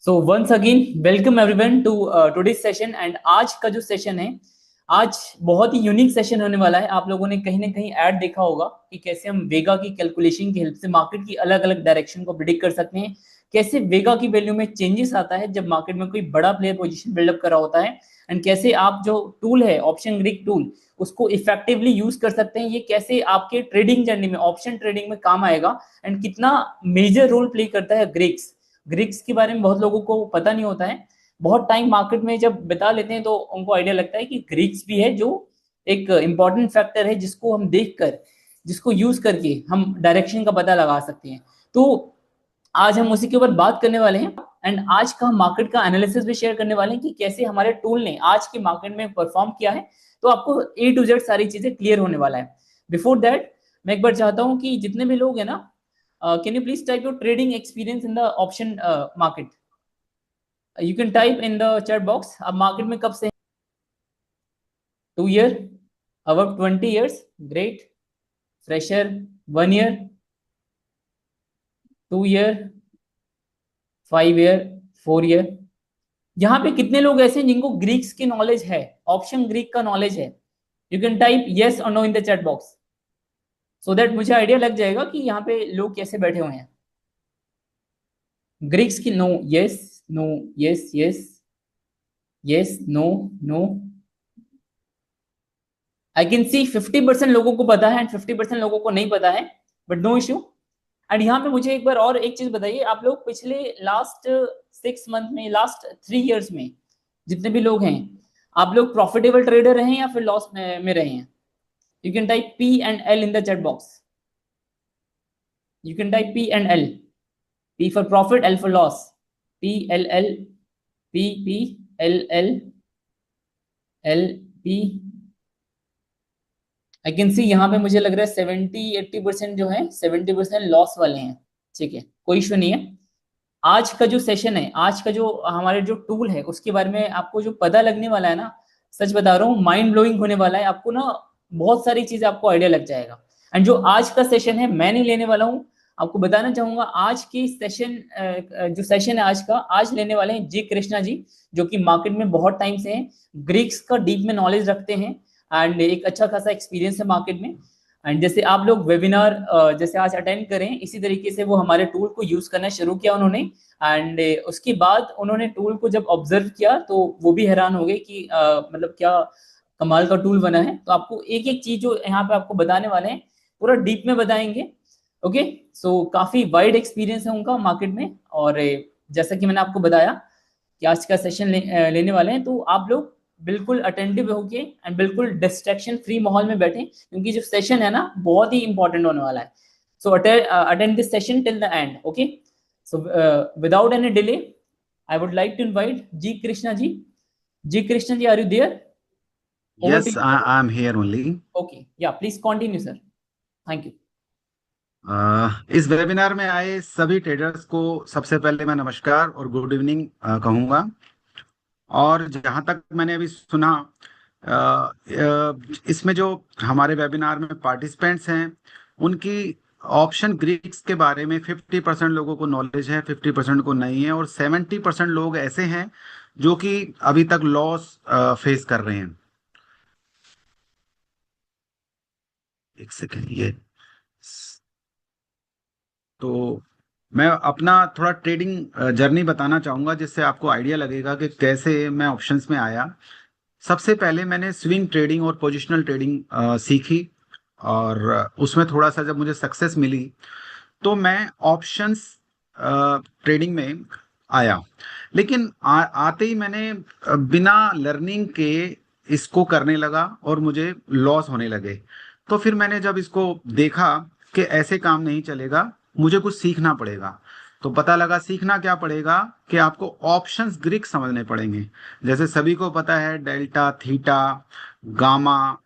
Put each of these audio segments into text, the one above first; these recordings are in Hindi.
So once again welcome everyone to today session. And आज का जो सेशन है, आज बहुत ही यूनिक सेशन होने वाला है। आप लोगों ने कहीं ना कहीं ऐड देखा होगा कि कैसे हम वेगा की कैलकुलेशन की हेल्प से मार्केट की अलग अलग डायरेक्शन को प्रिडिक्ट कर सकते हैं, कैसे वेगा की वैल्यू में चेंजेस आता है जब मार्केट में कोई बड़ा प्लेयर पोजीशन बिल्डअप कर रहा होता है, एंड कैसे आप जो टूल है ऑप्शन ग्रीक टूल उसको इफेक्टिवली यूज कर सकते हैं। ये कैसे आपके ट्रेडिंग जर्नी में, ऑप्शन ट्रेडिंग में काम आएगा, एंड कितना मेजर रोल प्ले करता है ग्रीक्स। ग्रीक्स के बारे में बहुत लोगों को पता नहीं होता है। बहुत टाइम मार्केट में जब बिता लेते हैं तो उनको आइडिया लगता है कि ग्रीक्स भी है जो एक इंपॉर्टेंट फैक्टर है जिसको हम देखकर, जिसको यूज करके हम डायरेक्शन का पता लगा सकते हैं। तो आज हम उसी के ऊपर बात करने वाले हैं, एंड आज का मार्केट का एनालिसिस भी शेयर करने वाले हैं कि कैसे हमारे टूल ने आज के मार्केट में परफॉर्म किया है। तो आपको ए टू जेड सारी चीजें क्लियर होने वाला है। बिफोर दैट मैं एक बार चाहता हूं कि जितने भी लोग हैं ना, can you please type your trading experience in the option market? You can type in the chat box. आप मार्केट में कब से? 2 year, above 20 years, great. Fresher, 1 year, 2 year, 5 year, 4 year। यहाँ पे कितने लोग ऐसे हैं जिनको ग्रीक्स की नॉलेज है, ऑप्शन ग्रीक का नॉलेज है? यू कैन टाइप यस और no in the chat box, so that मुझे आइडिया लग जाएगा कि यहाँ पे लोग कैसे बैठे हुए हैं। ग्रीक्स की no, yes, no, yes, yes, yes, no, no. I can see 50% लोगों को पता है एंड 50% लोगों को नहीं पता है, बट नो इश्यू। एंड यहाँ पे मुझे एक बार और एक चीज बताइए, आप लोग पिछले लास्ट 6 मंथ में, लास्ट 3 years में जितने भी लोग हैं, आप लोग प्रॉफिटेबल ट्रेडर रहे हैं या फिर लॉस में रहे हैं? You can type P and L in the chat box. You can type P and L, P for profit, L for loss. P L L, P P L L, L P. I can सी यहाँ पे मुझे लग रहा है 70-80% जो है, 70% लॉस वाले हैं। ठीक है, कोई इशू नहीं है। आज का जो सेशन है, आज का जो हमारे जो टूल है उसके बारे में आपको जो पता लगने वाला है ना, सच बता रहा हूँ माइंड ब्लोइंग होने वाला है। आपको ना बहुत सारी चीजें आपको आइडिया लग जाएगा। एंड जो आज का सेशन है मैं नहीं लेने वाला हूँ, आपको बताना चाहूंगा आज की सेशन, जो सेशन है आज का, आज लेने वाले हैं जी कृष्णा जी, जो कि मार्केट में बहुत टाइम से हैं, ग्रीक्स का डीप में नॉलेज रखते हैं, एंड एक अच्छा खासा एक्सपीरियंस है मार्केट में। एंड जैसे आप लोग वेबिनार जैसे आज अटेंड करें, इसी तरीके से वो हमारे टूल को यूज करना शुरू किया उन्होंने। एंड उसके बाद उन्होंने टूल को जब ऑब्जर्व किया तो वो भी हैरान हो गए कि मतलब क्या कमाल का टूल बना है। तो आपको एक एक चीज जो यहाँ पे आपको बताने वाले हैं पूरा डीप में बताएंगे। ओके, सो काफी वाइड एक्सपीरियंस है उनका मार्केट में। और जैसा कि मैंने आपको बताया कि आज का सेशन लेने वाले हैं, तो आप लोग बिल्कुल अटेंटिव होके एंड बिल्कुल डिस्ट्रैक्शन फ्री माहौल में बैठे, क्योंकि जो सेशन है ना बहुत ही इंपॉर्टेंट होने वाला है। So attend this session till the end. Okay, so without any delay, I would like to invite G Krishna ji. G Krishna ji, are you there? Over to Yes, you, sir. I'm here only. Okay, yeah, please continue, sir. Thank you. इस वेबिनार में आए सभी ट्रेडर्स को सबसे पहले मैं नमस्कार और गुड इवनिंग कहूँगा। और जहाँ तक मैंने अभी सुना, इसमें जो हमारे वेबिनार में पार्टिसिपेंट्स हैं उनकी ऑप्शन ग्रीक्स के बारे में 50% लोगों को नॉलेज है, 50% को नहीं है, और 70% लोग ऐसे हैं जो कि अभी तक लॉस फेस कर रहे हैं। एक सेकेंड, ये तो मैं अपना थोड़ा ट्रेडिंग जर्नी बताना चाहूँगा जिससे आपको आइडिया लगेगा कि कैसे मैं ऑप्शंस में आया। सबसे पहले मैंने स्विंग ट्रेडिंग और पोजिशनल ट्रेडिंग सीखी, और उसमें थोड़ा सा जब मुझे सक्सेस मिली तो मैं ऑप्शंस ट्रेडिंग में आया। लेकिन आते ही मैंने बिना लर्निंग के इसको करने लगा और मुझे लॉस होने लगे। तो फिर मैंने जब इसको देखा कि ऐसे काम नहीं चलेगा, मुझे कुछ सीखना पड़ेगा, तो पता लगा सीखना क्या पड़ेगा कि आपको ऑप्शंस ग्रीक समझने पड़ेंगे। जैसे सभी को पता है डेल्टा, थीटा, गामा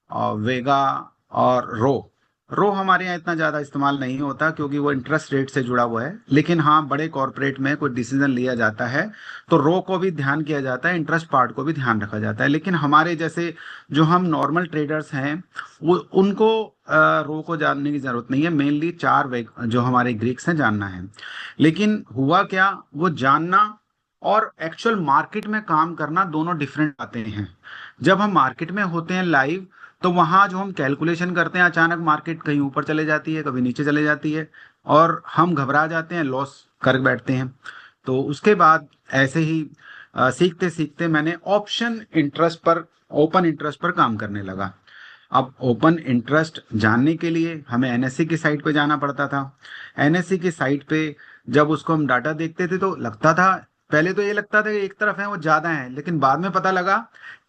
और वेगा और रो। रो हमारे यहाँ इतना ज़्यादा इस्तेमाल नहीं होता क्योंकि वो इंटरेस्ट रेट से जुड़ा हुआ है, लेकिन हाँ बड़े कॉरपोरेट में कोई डिसीजन लिया जाता है तो रो को भी ध्यान किया जाता है, इंटरेस्ट पार्ट को भी ध्यान रखा जाता है। लेकिन हमारे जैसे जो हम नॉर्मल ट्रेडर्स हैं वो उनको रो को जानने की ज़रूरत नहीं है, मेनली चार जो हमारे ग्रीक्स हैं जानना है। लेकिन हुआ क्या, वो जानना और एक्चुअल मार्केट में काम करना दोनों डिफरेंट बातें हैं। जब हम मार्केट में होते हैं लाइव, तो वहां जो हम कैलकुलेशन करते हैं अचानक मार्केट कहीं ऊपर चले जाती है कभी नीचे चले जाती है और हम घबरा जाते हैं, लॉस कर बैठते हैं। तो उसके बाद ऐसे ही सीखते सीखते मैंने ऑप्शन इंटरेस्ट पर, ओपन इंटरेस्ट पर काम करने लगा। अब ओपन इंटरेस्ट जानने के लिए हमें एनएससी की साइट पे जाना पड़ता था। एनएससी की साइट पे जब उसको हम डाटा देखते थे तो लगता था, पहले तो ये लगता था कि एक तरफ है वो ज्यादा है, लेकिन बाद में पता लगा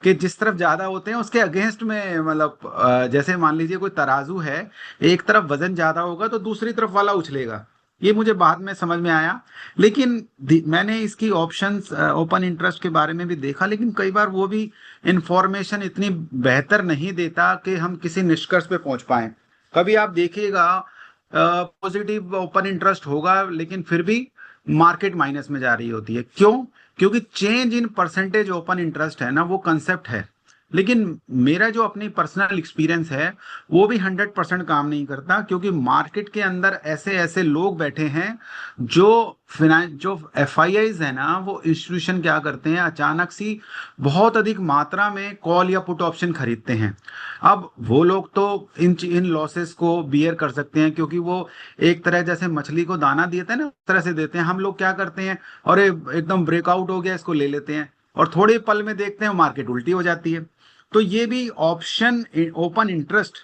कि जिस तरफ ज्यादा होते हैं उसके अगेंस्ट में, मतलब जैसे मान लीजिए कोई तराजू है, एक तरफ वजन ज्यादा होगा तो दूसरी तरफ वाला उछलेगा। ये मुझे बाद में समझ में आया। लेकिन मैंने इसकी ऑप्शंस ओपन इंटरेस्ट के बारे में भी देखा, लेकिन कई बार वो भी इंफॉर्मेशन इतनी बेहतर नहीं देता कि हम किसी निष्कर्ष पे पहुंच पाए। कभी आप देखिएगा पॉजिटिव ओपन इंटरेस्ट होगा लेकिन फिर भी मार्केट माइनस में जा रही होती है। क्यों? क्योंकि change in percentage open interest है ना, वो कंसेप्ट है, लेकिन मेरा जो अपनी पर्सनल एक्सपीरियंस है वो भी 100% काम नहीं करता, क्योंकि मार्केट के अंदर ऐसे ऐसे लोग बैठे हैं जो फाइनेंस, जो एफआईआईज है ना, वो इंस्टीट्यूशन क्या करते हैं, अचानक सी बहुत अधिक मात्रा में कॉल या पुट ऑप्शन खरीदते हैं। अब वो लोग तो इन इन लॉसेस को बियर कर सकते हैं, क्योंकि वो एक तरह जैसे मछली को दाना देते हैं ना, उस तरह से देते हैं। हम लोग क्या करते हैं, और एकदम ब्रेकआउट हो गया इसको ले लेते हैं, और थोड़े पल में देखते हैं मार्केट उल्टी हो जाती है। तो ये भी ऑप्शन ओपन इंटरेस्ट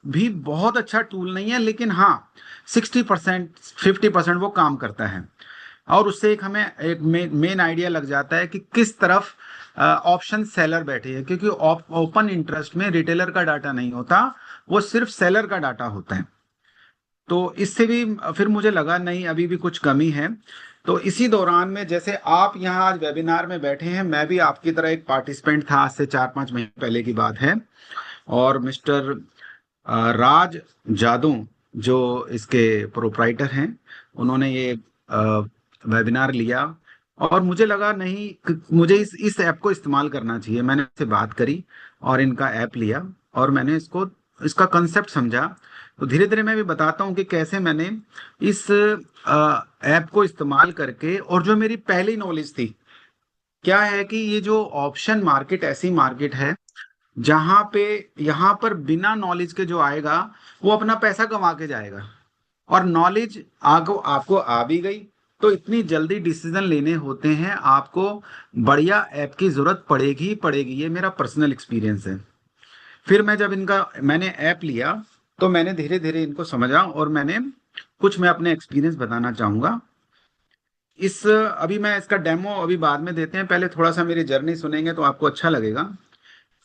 भी बहुत अच्छा टूल नहीं है, लेकिन हाँ 60% 50% वो काम करता है। और उससे एक हमें एक मेन आइडिया लग जाता है कि किस तरफ ऑप्शन सेलर बैठे हैं, क्योंकि ओपन इंटरेस्ट में रिटेलर का डाटा नहीं होता, वो सिर्फ सेलर का डाटा होता है। तो इससे भी फिर मुझे लगा नहीं, अभी भी कुछ कमी है। तो इसी दौरान में, जैसे आप यहाँ आज वेबिनार में बैठे हैं, मैं भी आपकी तरह एक पार्टिसिपेंट था, आज से 4-5 महीने पहले की बात है। और मिस्टर राज जादू जो इसके प्रोप्राइटर हैं, उन्होंने ये वेबिनार लिया और मुझे लगा नहीं मुझे इस ऐप को इस्तेमाल करना चाहिए। मैंने इससे बात करी और इनका ऐप लिया और मैंने इसको, इसका कंसेप्ट समझा। तो धीरे धीरे मैं भी बताता हूँ कि कैसे मैंने इस ऐप को इस्तेमाल करके, और जो मेरी पहली नॉलेज थी, क्या है कि ये जो ऑप्शन मार्केट ऐसी मार्केट है जहां पे, यहां पर बिना नॉलेज के जो आएगा वो अपना पैसा कमा के जाएगा। और नॉलेज आगो आपको आ भी गई तो इतनी जल्दी डिसीजन लेने होते हैं आपको, बढ़िया ऐप की जरूरत पड़ेगी ही पड़ेगी। ये मेरा पर्सनल एक्सपीरियंस है। फिर मैं जब इनका मैंने ऐप लिया तो मैंने धीरे धीरे इनको समझा, और मैंने कुछ, मैं अपने एक्सपीरियंस बताना चाहूंगा। इस अभी मैं इसका डेमो अभी बाद में देते हैं, पहले थोड़ा सा मेरी जर्नी सुनेंगे तो आपको अच्छा लगेगा।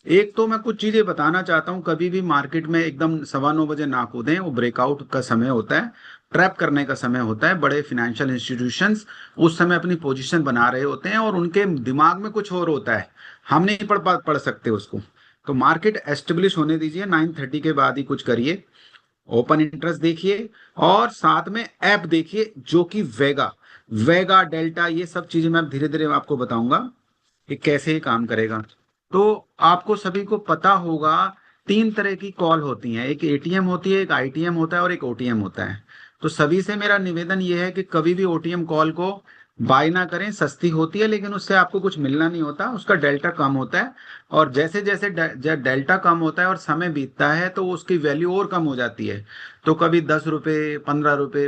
एक तो मैं कुछ चीजें बताना चाहता हूँ, कभी भी मार्केट में एकदम 9:15 ना कूदें, वो ब्रेकआउट का समय होता है, ट्रैप करने का समय होता है। बड़े फाइनेंशियल इंस्टीट्यूशंस उस समय अपनी पोजीशन बना रहे होते हैं और उनके दिमाग में कुछ और होता है, हम नहीं पढ़ सकते उसको। तो मार्केट एस्टेब्लिश होने दीजिए, 9:30 के बाद ही कुछ करिए। ओपन इंटरेस्ट देखिए और साथ में ऐप देखिए जो कि वेगा, वेगा डेल्टा, ये सब चीजें मैं धीरे धीरे आपको बताऊंगा कि कैसे ये काम करेगा। तो आपको सभी को पता होगा, 3 तरह की कॉल होती हैं, एक एटीएम होती है, एक आईटीएम होता है और एक ओटीएम होता है। तो सभी से मेरा निवेदन ये है कि कभी भी ओटीएम कॉल को बाय ना करें। सस्ती होती है लेकिन उससे आपको कुछ मिलना नहीं होता, उसका डेल्टा कम होता है। और जैसे जैसे डेल्टा कम होता है और समय बीतता है तो उसकी वैल्यू और कम हो जाती है। तो कभी 10 रुपये, 15 रुपये,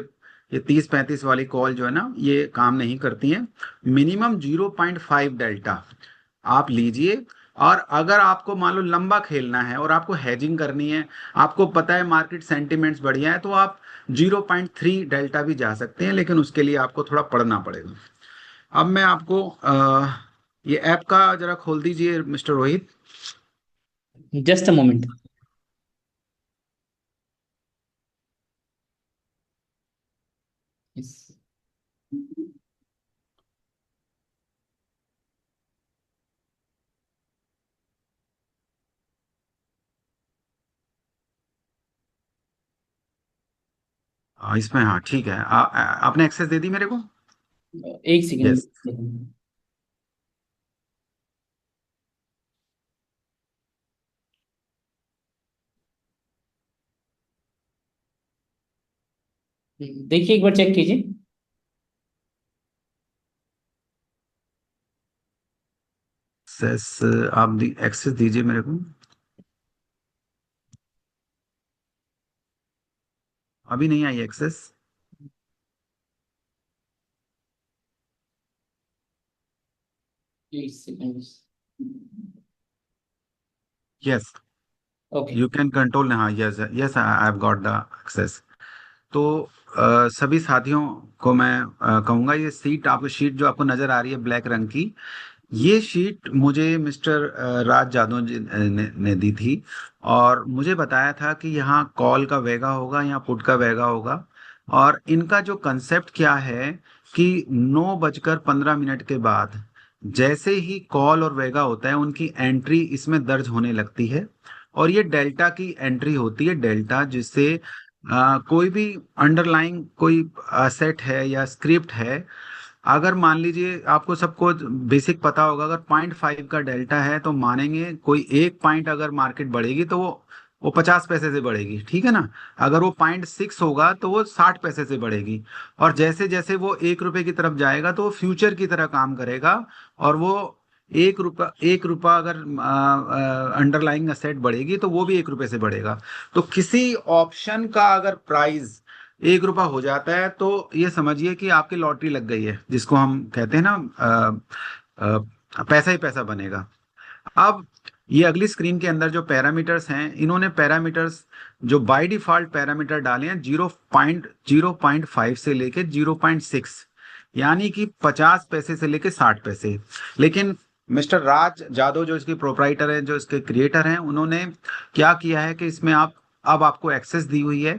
ये 30-35 वाली कॉल जो है ना, ये काम नहीं करती है। मिनिमम 0.5 डेल्टा आप लीजिए। और अगर आपको मान लो लंबा खेलना है और आपको हेजिंग करनी है, आपको पता है मार्केट सेंटिमेंट्स बढ़िया है, तो आप 0.3 डेल्टा भी जा सकते हैं, लेकिन उसके लिए आपको थोड़ा पढ़ना पड़ेगा। अब मैं आपको ये ऐप का जरा खोल दीजिए mister Rohit. Just a moment. इसमें हाँ ठीक है। आपने एक्सेस दे दी मेरे को। एक सेकेंड। यस। देखिए एक बार चेक कीजिए। एक्सेस, आप एक्सेस दीजिए मेरे को। अभी नहीं आई एक्सेस। एक second. Yes, okay. You can control, हाँ yes yes, I have got the access. तो सभी साथियों को मैं कहूंगा, ये सीट, आपको शीट जो आपको नजर आ रही है ब्लैक रंग की, ये शीट मुझे मिस्टर राज जादव जी ने दी थी। और मुझे बताया था कि यहाँ कॉल का वेगा होगा, यहाँ पुट का वेगा होगा। और इनका जो कंसेप्ट क्या है कि 9:15 के बाद जैसे ही कॉल और वेगा होता है, उनकी एंट्री इसमें दर्ज होने लगती है। और ये डेल्टा की एंट्री होती है, डेल्टा, जिससे कोई भी अंडरलाइंग कोई सेट है या स्क्रिप्ट है। अगर मान लीजिए, आपको सबको बेसिक पता होगा, अगर 0.5 का डेल्टा है तो मानेंगे कोई एक पॉइंट अगर मार्केट बढ़ेगी तो वो 50 पैसे से बढ़ेगी, ठीक है ना। अगर वो 0.6 होगा तो वो 60 पैसे से बढ़ेगी। और जैसे जैसे वो 1 रुपए की तरफ जाएगा तो वो फ्यूचर की तरह काम करेगा। और वो 1 रुपया अगर अंडरलाइंग असेट बढ़ेगी तो वो भी 1 रुपए से बढ़ेगा। तो किसी ऑप्शन का अगर प्राइस 1 रुपया हो जाता है तो ये समझिए कि आपकी लॉटरी लग गई है, जिसको हम कहते हैं ना, पैसा ही पैसा बनेगा। अब ये अगली स्क्रीन के अंदर जो पैरामीटर्स हैं, इन्होंने पैरामीटर्स जो बाय डिफॉल्ट पैरामीटर डाले हैं, 0.05 से लेके 0.6, यानी कि 50 पैसे से लेके 60 पैसे। लेकिन मिस्टर राज जादव जो इसके प्रोपराइटर हैं, जो इसके क्रिएटर हैं, उन्होंने क्या किया है कि इसमें आप, अब आपको एक्सेस दी हुई है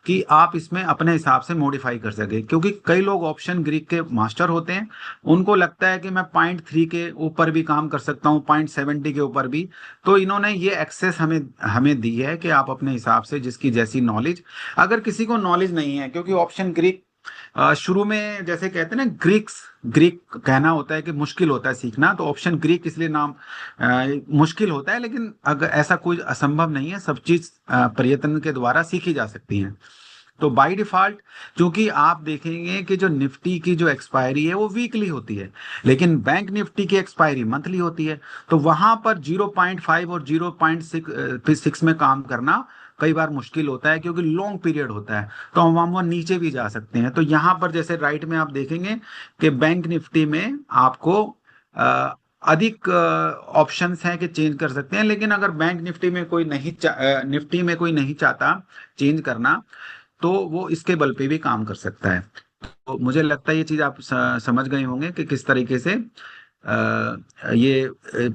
कि आप इसमें अपने हिसाब से मॉडिफाई कर सके। क्योंकि कई लोग ऑप्शन ग्रीक के मास्टर होते हैं, उनको लगता है कि मैं 0.3 के ऊपर भी काम कर सकता हूँ, 0.70 के ऊपर भी। तो इन्होंने ये एक्सेस हमें हमें दी है कि आप अपने हिसाब से, जिसकी जैसी नॉलेज, अगर किसी को नॉलेज नहीं है, क्योंकि ऑप्शन ग्रीक शुरू में जैसे कहते हैं ना, ग्रीक कहना होता है कि मुश्किल होता है सीखना, तो ऑप्शन ग्रीक इसलिए नाम मुश्किल होता है। लेकिन अगर ऐसा कोई असंभव नहीं है, सब चीज प्रयत्न के द्वारा सीखी जा सकती है। तो बाय डिफॉल्ट, क्योंकि आप देखेंगे कि जो निफ्टी की जो एक्सपायरी है वो वीकली होती है, लेकिन बैंक निफ्टी की एक्सपायरी मंथली होती है। तो वहां पर 0.5 और 0.6 में काम करना कई बार मुश्किल होता है, क्योंकि लॉन्ग पीरियड होता है। तो हम वो नीचे भी जा सकते हैं। तो यहाँ पर जैसे राइट में आप देखेंगे कि बैंक निफ्टी में आपको अ, अधिक ऑप्शंस हैं कि चेंज कर सकते हैं। लेकिन अगर बैंक निफ्टी में कोई नहीं निफ्टी में कोई नहीं चाहता चेंज करना, तो वो इसके बल पे भी काम कर सकता है। तो मुझे लगता है ये चीज आप समझ गए होंगे कि किस तरीके से ये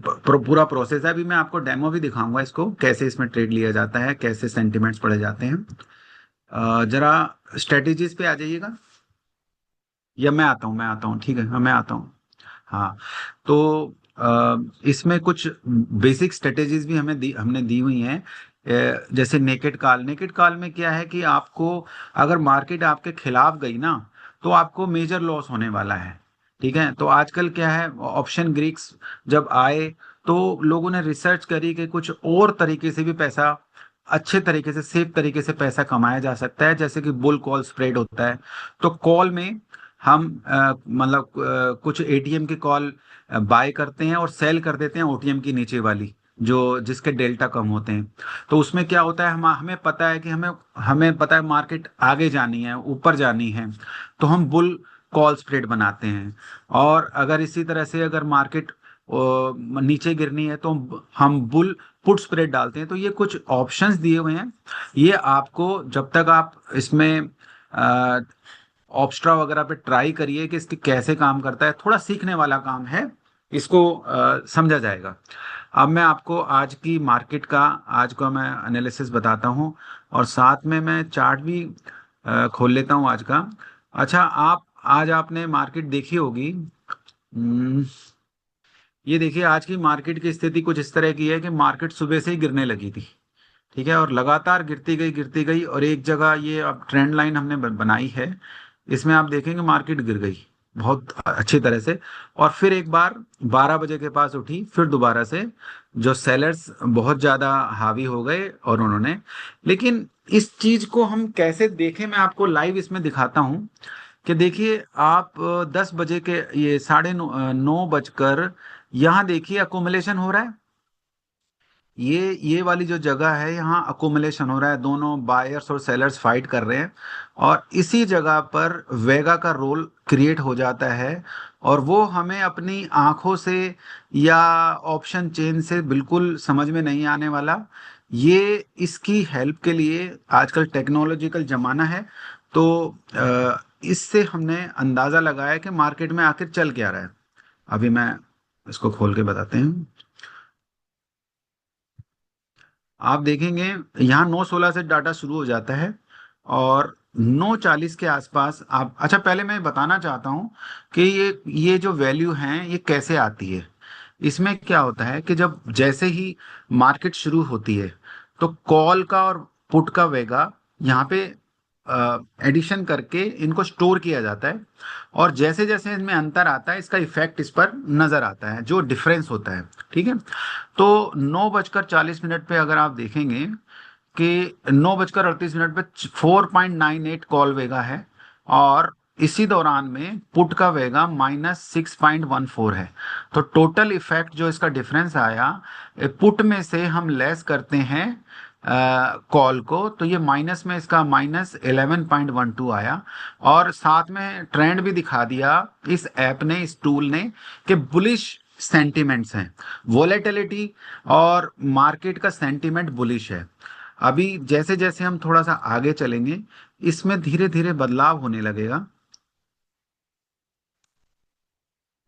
पूरा प्रोसेस है। अभी मैं आपको डेमो भी दिखाऊंगा, इसको कैसे इसमें ट्रेड लिया जाता है, कैसे सेंटिमेंट्स पढ़े जाते हैं। जरा स्ट्रेटेजीज पे आ जाइएगा, या मैं आता हूँ, ठीक है, हाँ मैं आता हूँ। हाँ, तो इसमें कुछ बेसिक स्ट्रेटेजीज भी हमने दी हुई हैं। जैसे नेकेड कॉल में क्या है कि आपको, अगर मार्केट आपके खिलाफ गई ना, तो आपको मेजर लॉस होने वाला है। ठीक है, तो आजकल क्या है, ऑप्शन ग्रीक्स जब आए तो लोगों ने रिसर्च करी कि कुछ और तरीके से भी पैसा, अच्छे तरीके से, सेफ तरीके से पैसा कमाया जा सकता है। जैसे कि बुल कॉल स्प्रेड होता है। तो कॉल में हम मतलब कुछ एटीएम की कॉल बाय करते हैं और सेल कर देते हैं ओटीएम की नीचे वाली, जो जिसके डेल्टा कम होते हैं। तो उसमें क्या होता है, हमें पता है कि हमें हमें पता है मार्केट आगे जानी है, ऊपर जानी है, तो हम बुल कॉल स्प्रेड बनाते हैं। और अगर इसी तरह से अगर मार्केट नीचे गिरनी है तो हम बुल पुट स्प्रेड डालते हैं। तो ये कुछ ऑप्शंस दिए हुए हैं। ये आपको, जब तक आप इसमें ऑप्स्ट्रा वगैरह पे ट्राई करिए कि इसके कैसे काम करता है, थोड़ा सीखने वाला काम है, इसको समझा जाएगा। अब मैं आपको आज की मार्केट का, आज का मैं एनालिसिस बताता हूँ, और साथ में मैं चार्ट भी खोल लेता हूँ आज का। अच्छा, आप आज आपने मार्केट देखी होगी। ये देखिए, आज की मार्केट की स्थिति कुछ इस तरह की है कि मार्केट सुबह से ही गिरने लगी थी। ठीक है, और लगातार गिरती गई और एक जगह ये अब ट्रेंड लाइन हमने बनाई है, इसमें आप देखेंगे मार्केट गिर गई बहुत अच्छी तरह से। और फिर एक बार 12 बजे के पास उठी, फिर दोबारा से जो सेलर्स बहुत ज्यादा हावी हो गए और उन्होंने, लेकिन इस चीज को हम कैसे देखें, मैं आपको लाइव इसमें दिखाता हूं कि देखिए आप 10 बजे के ये 9:30 बजकर यहाँ देखिए अकोमोलेशन हो रहा है। ये वाली जो जगह है यहाँ अकोमोलेशन हो रहा है, दोनों बायर्स और सेलर्स फाइट कर रहे हैं, और इसी जगह पर वेगा का रोल क्रिएट हो जाता है। और वो हमें अपनी आंखों से या ऑप्शन चेन से बिल्कुल समझ में नहीं आने वाला। ये इसकी हेल्प के लिए आजकल टेक्नोलॉजिकल जमाना है, तो इससे हमने अंदाजा लगाया कि मार्केट में आखिर चल क्या रहा है। अभी मैं इसको खोल के बताते हैं। आप देखेंगे यहाँ 9:16 से डाटा शुरू हो जाता है, और 9:40 के आसपास आप, अच्छा पहले मैं बताना चाहता हूँ कि ये जो वैल्यू हैं ये कैसे आती है। इसमें क्या होता है कि जब जैसे ही मार्केट शुरू होती है तो कॉल का और पुट का वेगा यहाँ पे एडिशन करके इनको स्टोर किया जाता है, और जैसे जैसे इनमें अंतर आता है इसका इफेक्ट इस पर नजर आता है, जो डिफरेंस होता है। ठीक है, तो 9:40 पे अगर आप देखेंगे कि 9:38 पे 4.98 कॉल वेगा है, और इसी दौरान में पुट का वेगा -6.14 है। तो टोटल इफेक्ट जो इसका डिफरेंस आया, पुट में से हम लेस करते हैं कॉल को, तो ये माइनस में इसका -11.12 आया। और साथ में ट्रेंड भी दिखा दिया इस ऐप ने, इस टूल ने, कि बुलिश सेंटिमेंट्स हैं, वोलेटिलिटी और मार्केट का सेंटिमेंट बुलिश है। अभी जैसे जैसे हम थोड़ा सा आगे चलेंगे इसमें धीरे धीरे बदलाव होने लगेगा,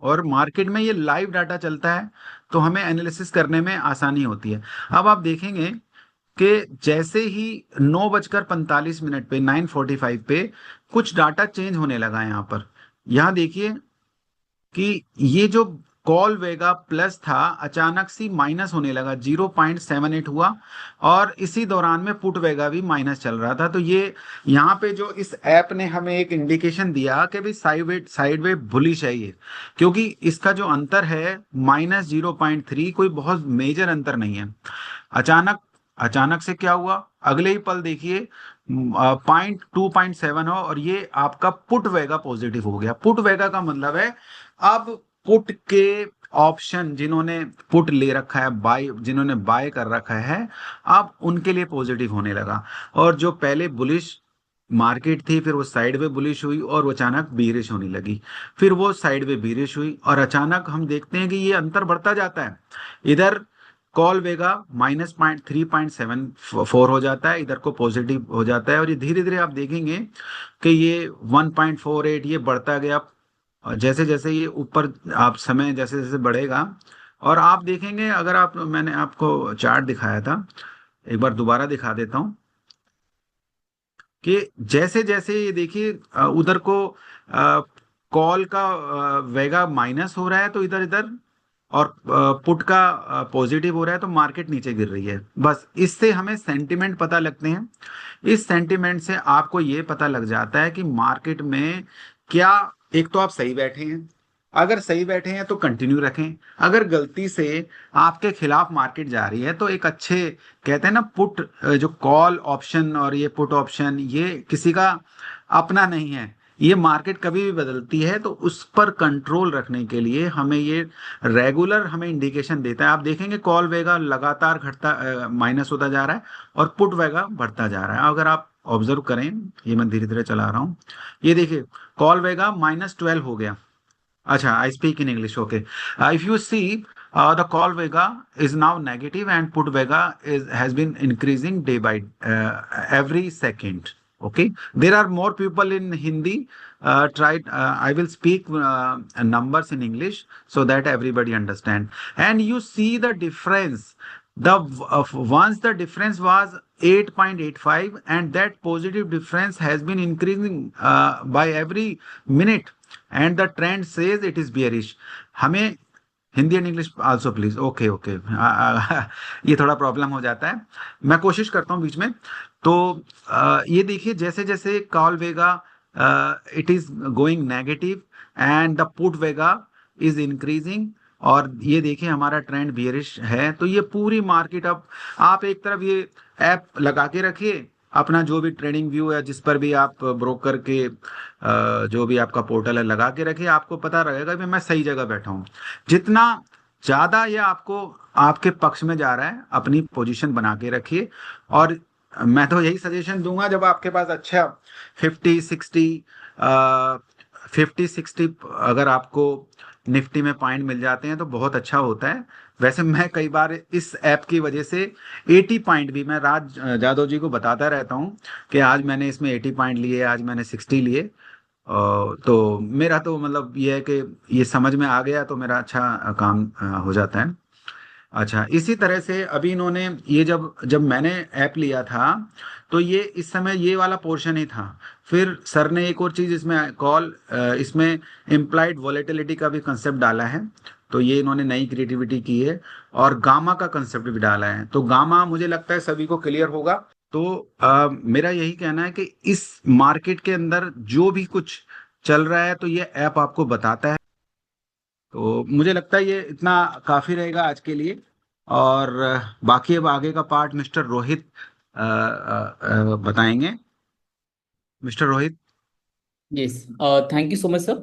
और मार्केट में ये लाइव डाटा चलता है तो हमें एनालिसिस करने में आसानी होती है। अब आप देखेंगे कि जैसे ही 9:45 पे 9:45 पे कुछ डाटा चेंज होने लगा यहाँ पर। यहाँ देखिए कि ये जो कॉल वेगा प्लस था अचानक से माइनस होने लगा, 0.78 हुआ, और इसी दौरान में पुट वेगा भी माइनस चल रहा था। तो ये यहाँ पे जो इस ऐप ने हमें एक इंडिकेशन दिया कि भाई साइड वे बुलिश है ये, क्योंकि इसका जो अंतर है -0.3, कोई बहुत मेजर अंतर नहीं है। अचानक अचानक से क्या हुआ, अगले ही पल देखिए 2.7 हो, और ये आपका पुट वेगा पॉजिटिव हो गया। पुट वेगा का मतलब है अब पुट के ऑप्शन जिन्होंने पुट ले रखा है, बाय जिन्होंने बाय कर रखा है, अब उनके लिए पॉजिटिव होने लगा। और जो पहले बुलिश मार्केट थी फिर वो साइड वे बुलिश हुई और वो अचानक बीरिश होने लगी, फिर वो साइड वे बीरिश हुई, और अचानक हम देखते हैं कि ये अंतर बढ़ता जाता है। इधर कॉल वेगा -3.74 हो जाता है, इधर को पॉजिटिव हो जाता है, और ये धीरे धीरे आप देखेंगे कि ये 1.48 ये बढ़ता गया। और जैसे जैसे ये ऊपर आप समय जैसे जैसे बढ़ेगा, और आप देखेंगे, अगर आप, मैंने आपको चार्ट दिखाया था, एक बार दोबारा दिखा देता हूं कि जैसे जैसे ये देखिए उधर को कॉल का वेगा माइनस हो रहा है तो इधर इधर, और पुट का पॉजिटिव हो रहा है तो मार्केट नीचे गिर रही है। बस इससे हमें सेंटिमेंट पता लगते हैं। इस सेंटिमेंट से आपको ये पता लग जाता है कि मार्केट में क्या, एक तो आप सही बैठे हैं, अगर सही बैठे हैं तो कंटिन्यू रखें, अगर गलती से आपके खिलाफ मार्केट जा रही है तो एक अच्छे, कहते हैं ना पुट, जो कॉल ऑप्शन और ये पुट ऑप्शन ये किसी का अपना नहीं है, ये मार्केट कभी भी बदलती है, तो उस पर कंट्रोल रखने के लिए हमें ये रेगुलर हमें इंडिकेशन देता है। आप देखेंगे कॉल वेगा लगातार घटता माइनस होता जा रहा है, और पुट वेगा बढ़ता जा रहा है। अगर आप ऑब्जर्व करें, ये मैं धीरे धीरे चला रहा हूँ, ये देखिए कॉल वेगा -12 हो गया। अच्छा, I speak in English. Okay. If you see, the call vega is now negative and put vega has been increasing day by every second. Okay. There are more people in Hindi. I will speak numbers in English so that everybody understand. And you see the difference. Once the difference was 8.85, and that positive difference has been increasing by every minute, and the trend says it is bearish. हमें Hindi and English also please. Okay okay. ये थोड़ा प्रॉब्लम हो जाता है, मैं कोशिश करता हूँ बीच में। तो ये देखिए, जैसे जैसे call Vega it is going negative and the put Vega is increasing, और ये देखिए हमारा ट्रेंड बियरिश है। तो ये पूरी मार्केट अब, आप एक तरफ ये ऐप लगा के रखिए अपना, जो भी ट्रेडिंग व्यू है जिस पर भी आप ब्रोकर के जो भी आपका पोर्टल है लगा के रखिए, आपको पता रहेगा कि मैं सही जगह बैठा हूँ। जितना ज्यादा ये आपको आपके पक्ष में जा रहा है, अपनी पोजीशन बना के रखिए। और मैं तो यही सजेशन दूंगा, जब आपके पास अच्छा 50 60 50 60 अगर आपको निफ्टी में पॉइंट मिल जाते हैं तो बहुत अच्छा होता है। वैसे मैं कई बार इस ऐप की वजह से 80 पॉइंट भी, मैं राज जादव जी को बताता रहता हूँ कि आज मैंने इसमें 80 पॉइंट लिए, आज मैंने 60 लिए। तो मेरा तो मतलब ये है कि ये समझ में आ गया तो मेरा अच्छा काम हो जाता है। अच्छा, इसी तरह से अभी इन्होंने ये जब जब मैंने ऐप लिया था तो ये इस समय ये वाला पोर्शन ही था। फिर सर ने एक और चीज इसमें इसमें इम्प्लाइड वॉलेटिलिटी का भी कंसेप्ट डाला है। तो ये इन्होंने नई क्रिएटिविटी की है, और गामा का कंसेप्ट भी डाला है। तो गामा मुझे लगता है सभी को क्लियर होगा। तो मेरा यही कहना है कि इस मार्केट के अंदर जो भी कुछ चल रहा है तो ये ऐप आपको बताता है। तो मुझे लगता है ये इतना काफी रहेगा आज के लिए। और बाकी अब आगे का पार्ट मिस्टर रोहित बताएंगे। Mister Rohit. Yes, thank you so much sir.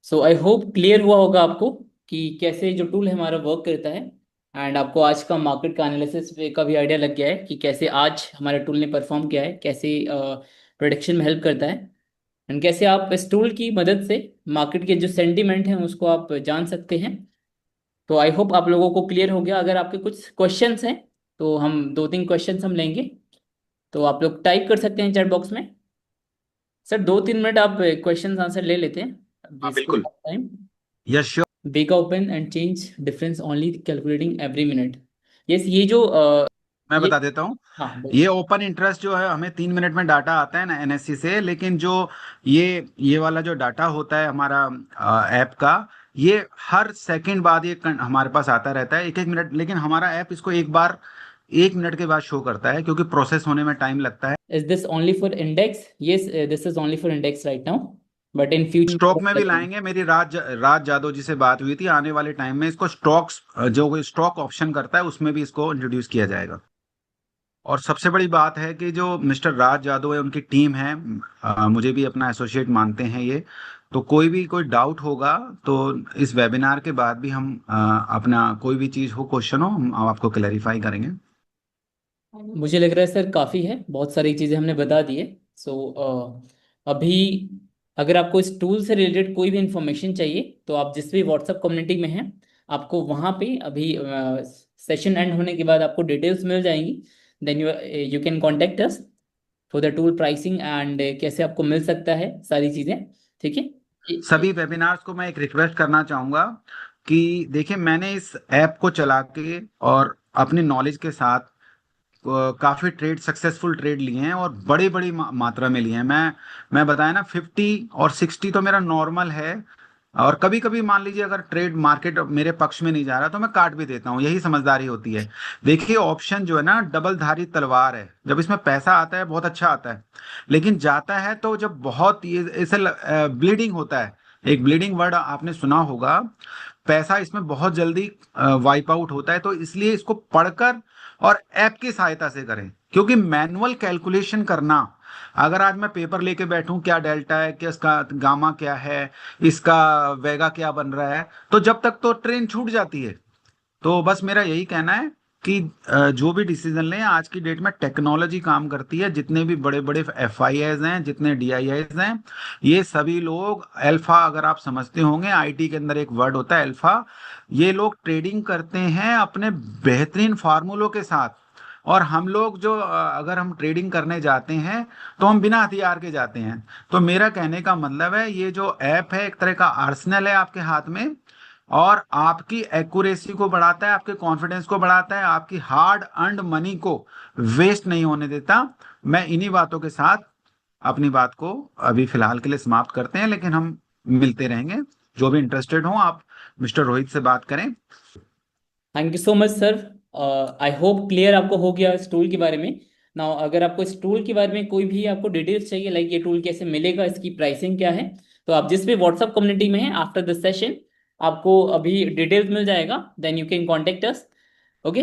So I hope clear हुआ होगा आपको कि कैसे जो टूल है हमारा वर्क करता है। एंड आपको आज का मार्केट का एनालिसिस का भी आइडिया लग गया है कि कैसे आज हमारे टूल ने परफॉर्म किया है, कैसे प्रोडक्शन में हेल्प करता है, एंड कैसे आप इस टूल की मदद से मार्केट के जो सेंटीमेंट हैं उसको आप जान सकते हैं। तो आई होप आप लोगों को क्लियर हो गया। अगर आपके कुछ क्वेश्चंस हैं तो हम दो तीन क्वेश्चंस हम लेंगे, तो आप लोग टाइप कर सकते हैं चैट बॉक्स में। सर 2-3 मिनट आप क्वेश्चन आंसर ले लेते हैं, हाँ बेसिक बिल्कुल। टाइम। Yes sure. बेका open and change difference only calculating every minute. Yes, ये जो मैं ये बता देता हूँ। हाँ ये बोलिए। ओपन इंटरेस्ट जो है, हमें 3 मिनट में डाटा आता है ना एनएससी से, लेकिन जो ये वाला जो डाटा होता है हमारा ऐप का, ये हर सेकंड बाद ये हमारे पास आता रहता है, 1 1 मिनट। लेकिन हमारा ऐप इसको एक बार 1 मिनट के बाद शो करता है, क्योंकि प्रोसेस होने में टाइम लगता है। Is this only for index? Yes, this is only for index right now, but in stock में भी फ्यूचर। लाएंगे। मेरी राज जादव जी से बात हुई थी, आने वाले टाइम में इसको स्टॉक्स, जो कोई स्टॉक ऑप्शन करता है उसमें भी इसको इंट्रोड्यूस किया जाएगा। और सबसे बड़ी बात है कि जो मिस्टर राज यादव है उनकी टीम है, मुझे भी अपना एसोसिएट मानते हैं ये। तो कोई भी कोई डाउट होगा तो इस वेबिनार के बाद भी हम अपना कोई भी चीज़ हो, क्वेश्चन हो, हम आपको क्लैरिफाई करेंगे। मुझे लग रहा है सर काफ़ी है, बहुत सारी चीज़ें हमने बता दी है। सो अभी अगर आपको इस टूल से रिलेटेड कोई भी इंफॉर्मेशन चाहिए तो आप जिस भी व्हाट्सएप कम्युनिटी में हैं, आपको वहाँ पे अभी सेशन एंड होने के बाद आपको डिटेल्स मिल जाएंगी। Then you can contact us for the tool pricing and कैसे आपको मिल सकता है सारी चीज़ें। ठीक है। सभी वेबिनार्स को मैं एक रिक्वेस्ट करना चाहूँगा कि देखिए, मैंने इस ऐप को चला के और अपनी नॉलेज के साथ काफी सक्सेसफुल ट्रेड लिए हैं, और बड़ी बड़ी मात्रा में लिए हैं। मैं बताया ना, 50 और 60 तो मेरा नॉर्मल है। और कभी कभी मान लीजिए अगर ट्रेड मार्केट मेरे पक्ष में नहीं जा रहा तो मैं काट भी देता हूँ, यही समझदारी होती है। देखिए, ऑप्शन जो है ना डबल धारी तलवार है। जब इसमें पैसा आता है बहुत अच्छा आता है, लेकिन जाता है तो जब बहुत ये ऐसे ब्लीडिंग होता है। एक ब्लीडिंग वर्ड आपने सुना होगा। पैसा इसमें बहुत जल्दी वाइप आउट होता है। तो इसलिए इसको पढ़कर और ऐप की सहायता से करें, क्योंकि मैनुअल कैलकुलेशन करना, अगर आज मैं पेपर लेके बैठूं क्या डेल्टा है, क्या इसका गामा क्या है, इसका वेगा क्या बन रहा है, तो जब तक तो ट्रेन छूट जाती है। तो बस मेरा यही कहना है कि जो भी डिसीजन लें, आज की डेट में टेक्नोलॉजी काम करती है। जितने भी बड़े बड़े एफआईआईज हैं, जितने डीआईआईज हैं, ये सभी लोग अल्फा, अगर आप समझते होंगे, आईटी के अंदर एक वर्ड होता है अल्फा। ये लोग ट्रेडिंग करते हैं अपने बेहतरीन फार्मूलों के साथ। और हम लोग जो अगर हम ट्रेडिंग करने जाते हैं तो हम बिना हथियार के जाते हैं। तो मेरा कहने का मतलब है, ये जो ऐप है एक तरह का आर्सेनल है आपके हाथ में, और आपकी एक्यूरेसी को बढ़ाता है, आपके कॉन्फिडेंस को बढ़ाता है, आपकी हार्ड अर्न्ड मनी को वेस्ट नहीं होने देता। मैं इन्हीं बातों के साथ अपनी बात को अभी फिलहाल के लिए समाप्त करते हैं, लेकिन हम मिलते रहेंगे। जो भी इंटरेस्टेड हो आप मिस्टर रोहित से बात करें। Thank you so much sir. I hope clear आपको हो गया इस टूल के बारे में। ना अगर आपको इस टूल के बारे में कोई भी आपको डिटेल्स चाहिए, लाइक ये टूल कैसे मिलेगा, इसकी प्राइसिंग क्या है, तो आप जिस भी व्हाट्सएप कम्युनिटी में है, आफ्टर दिस सेशन आपको अभी डिटेल्स मिल जाएगा, then you can contact us. Okay.